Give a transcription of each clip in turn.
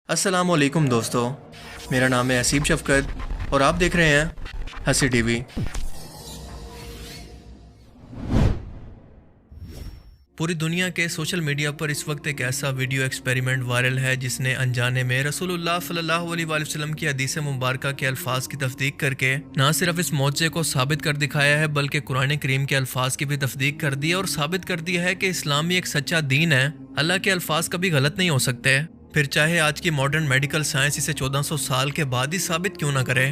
अस्सलाम वालेकुम दोस्तों, मेरा नाम है असीब शफकत और आप देख रहे हैं हंसी टीवी। पूरी दुनिया के सोशल मीडिया पर इस वक्त एक ऐसा वीडियो एक्सपेरिमेंट वायरल है जिसने अनजाने में रसूलुल्लाह सल्लल्लाहु अलैहि वसल्लम की हदीस मुबारका के अल्फाज की तस्दीक करके ना सिर्फ इस मौजज़े को साबित कर दिखाया है बल्कि कुरान करीम के अल्फाज की भी तस्दीक कर दी और साबित कर दिया है कि इस्लाम एक सच्चा दीन है। अल्लाह के अल्फाज कभी गलत नहीं हो सकते, फिर चाहे आज की मॉडर्न मेडिकल साइंस इसे 1400 साल के बाद ही साबित क्यों ना करे।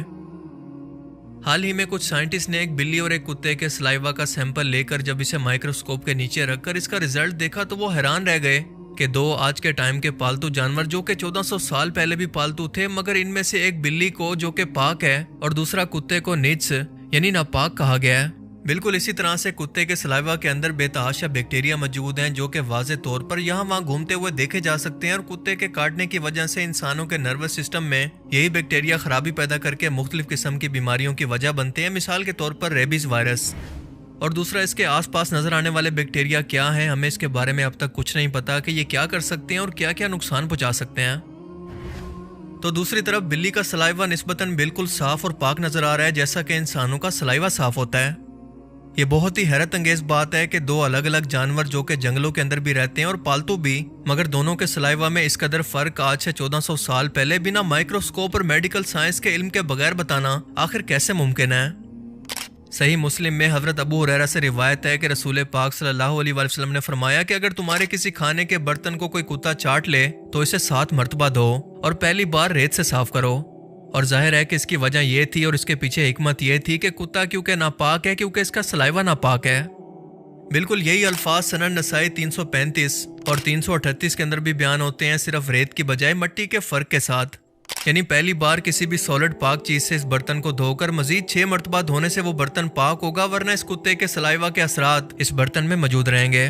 हाल ही में कुछ साइंटिस्ट ने एक बिल्ली और एक कुत्ते के सलाइवा का सैंपल लेकर जब इसे माइक्रोस्कोप के नीचे रखकर इसका रिजल्ट देखा तो वो हैरान रह गए कि दो आज के टाइम के पालतू जानवर जो कि 1400 साल पहले भी पालतू थे, मगर इनमें से एक बिल्ली को जो कि पाक है और दूसरा कुत्ते को निज्स यानी नापाक कहा गया है। बिल्कुल इसी तरह से कुत्ते के सलाइवा के अंदर बेतहाशा बैक्टीरिया मौजूद हैं जो कि वाज़े तौर पर यहाँ वहाँ घूमते हुए देखे जा सकते हैं और कुत्ते के काटने की वजह से इंसानों के नर्वस सिस्टम में यही बैक्टीरिया खराबी पैदा करके मुख्तलिफ किस्म की बीमारियों की वजह बनते हैं, मिसाल के तौर पर रेबीज वायरस। और दूसरा, इसके आसपास नजर आने वाले बैक्टीरिया क्या हैं, हमें इसके बारे में अब तक कुछ नहीं पता कि ये क्या कर सकते हैं और क्या क्या नुकसान पहुंचा सकते हैं। तो दूसरी तरफ बिल्ली का सलाइवा निस्बतन बिल्कुल साफ और पाक नजर आ रहा है जैसा कि इंसानों का सलाइवा साफ होता है। ये बहुत ही हैरत अंगेज बात है कि दो अलग अलग जानवर जो कि जंगलों के अंदर भी रहते हैं और पालतू भी, मगर दोनों के सलाइवा में इस कदर फर्क आज से 1400 साल पहले बिना माइक्रोस्कोप और मेडिकल साइंस के इल्म के बगैर बताना आखिर कैसे मुमकिन है। सही मुस्लिम में हजरत अबू हुरैरा से रिवायत है कि रसूल पाक सल्लल्लाहु अलैहि वसल्लम ने फरमाया कि अगर तुम्हारे किसी खाने के बर्तन को कोई कुत्ता चाट ले तो इसे 7 मरतबा धो और पहली बार रेत से साफ करो। और जाहिर है कि इसकी वजह यह थी और इसके पीछे हिकमत यह थी कि कुत्ता क्योंकि नापाक है क्योंकि इसका सलाइवा नापाक है। बिल्कुल यही अल्फाज सनन नसाई 335 और 338 के अंदर भी बयान होते हैं, सिर्फ रेत की बजाय मट्टी के फर्क के साथ। यानी पहली बार किसी भी सॉलिड पाक चीज से इस बर्तन को धोकर मजीद 6 मरतबा धोने से वो बर्तन पाक होगा, वरना इस कुत्ते के सलाइवा के असरात इस बर्तन में मौजूद रहेंगे।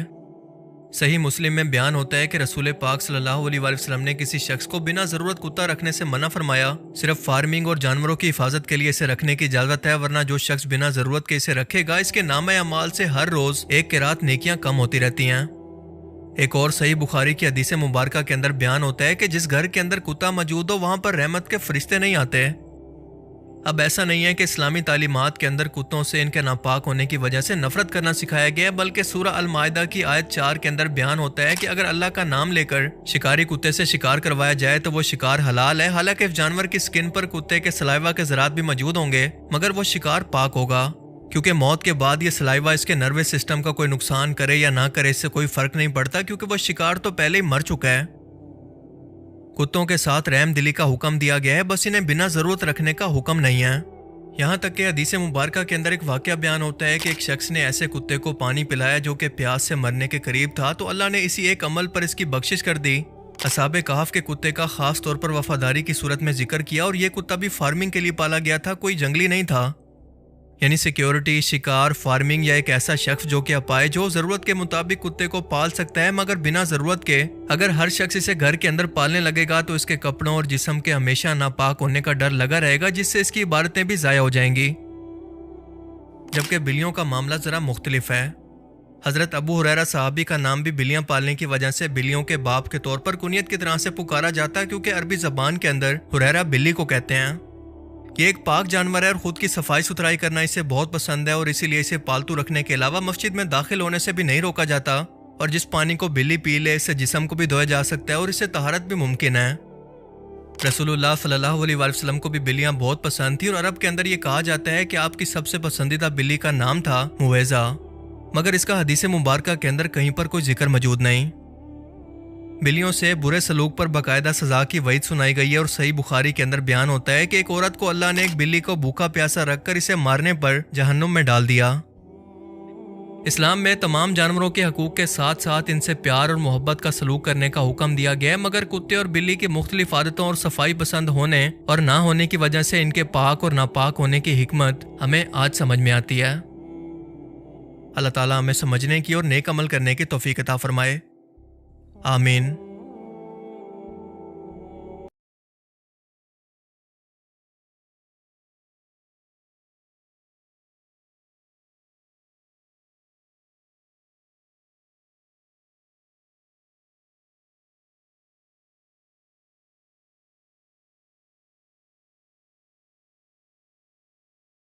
सही मुस्लिम में बयान होता है कि रसूल पाक सल्लल्लाहु अलैहि वसल्लम ने किसी शख्स को बिना जरूरत कुत्ता रखने से मना फरमाया, सिर्फ फार्मिंग और जानवरों की हिफाजत के लिए इसे रखने की इजाजत है, वरना जो शख्स बिना जरूरत के इसे रखेगा इसके नामे अमाल से हर रोज एक किरात नेकियां कम होती रहती हैं। एक और सही बुखारी की हदीस मुबारका के अंदर बयान होता है कि जिस घर के अंदर कुत्ता मौजूद हो वहां पर रहमत के फरिश्ते नहीं आते। अब ऐसा नहीं है कि इस्लामी तालीमात के अंदर कुत्तों से इनके नापाक होने की वजह से नफरत करना सिखाया गया है, बल्कि सूरह अल माइदा की आयत 4 के अंदर बयान होता है कि अगर अल्लाह का नाम लेकर शिकारी कुत्ते से शिकार करवाया जाए तो वो शिकार हलाल है। हालांकि इस जानवर की स्किन पर कुत्ते के सलाइवा के ज़रात भी मौजूद होंगे, मगर वो शिकार पाक होगा, क्योंकि मौत के बाद ये सलाइवा इसके नर्वस सिस्टम का कोई नुकसान करे या ना करे इससे कोई फर्क नहीं पड़ता, क्योंकि वो शिकार तो पहले ही मर चुका है। कुत्तों के साथ रहम दिली का हुक्म दिया गया है, बस इन्हें बिना जरूरत रखने का हुक्म नहीं है। यहाँ तक कि हदीस मुबारका के अंदर एक वाकया बयान होता है कि एक शख्स ने ऐसे कुत्ते को पानी पिलाया जो कि प्यास से मरने के करीब था, तो अल्लाह ने इसी एक अमल पर इसकी बख्शिश कर दी। असहाबे कहफ के कुत्ते का खास तौर पर वफादारी की सूरत में जिक्र किया और ये कुत्ता भी फार्मिंग के लिए पाला गया था, कोई जंगली नहीं था। यानी सिक्योरिटी, शिकार, फार्मिंग या एक ऐसा शख्स जो कि अपाए जो जरूरत के मुताबिक कुत्ते को पाल सकता है, मगर बिना जरूरत के। अगर हर शख्स इसे घर के अंदर पालने लगेगा तो इसके कपड़ों और जिस्म के हमेशा नापाक होने का डर लगा रहेगा, जिससे इसकी इबादतें भी जाया हो जाएंगी। जबकि बिल्लियों का मामला जरा मुख्तलिफ है। हजरत अबू हुरैरा साहबी का नाम भी बिल्लियां पालने की वजह से बिल्लियों के बाप के तौर पर कुनियत की तरह से पुकारा जाता है, क्योंकि अरबी जबान के अंदर हुरैरा बिल्ली को कहते हैं। ये एक पाक जानवर है और खुद की सफाई सुथराई करना इसे बहुत पसंद है और इसीलिए इसे पालतू रखने के अलावा मस्जिद में दाखिल होने से भी नहीं रोका जाता। और जिस पानी को बिल्ली पी ले इससे जिस्म को भी धोया जा सकता है और इससे तहारत भी मुमकिन है। रसूलुल्लाह सल्लल्लाहु अलैहि वसल्लम को भी बिल्लियां बहुत पसंद थी और अरब के अंदर ये कहा जाता है कि आपकी सबसे पसंदीदा बिल्ली का नाम था मुवैजा, मगर इसका हदीस मुबारका के अंदर कहीं पर कोई जिक्र मौजूद नहीं। बिल्लियों से बुरे सलूक पर बाकायदा सजा की वईद सुनाई गई है और सही बुखारी के अंदर बयान होता है कि एक औरत को अल्लाह ने एक बिल्ली को भूखा प्यासा रखकर इसे मारने पर जहन्नुम में डाल दिया। इस्लाम में तमाम जानवरों के हकूक के साथ साथ इनसे प्यार और मोहब्बत का सलूक करने का हुक्म दिया गया है, मगर कुत्ते और बिल्ली की मुख्तलिफ आदतों और सफाई पसंद होने और ना होने की वजह से इनके पाक और नापाक होने की हिकमत हमें आज समझ में आती है। अल्लाह ताला हमें समझने की और नेक अमल करने की तौफीक अता फरमाए। आमीन।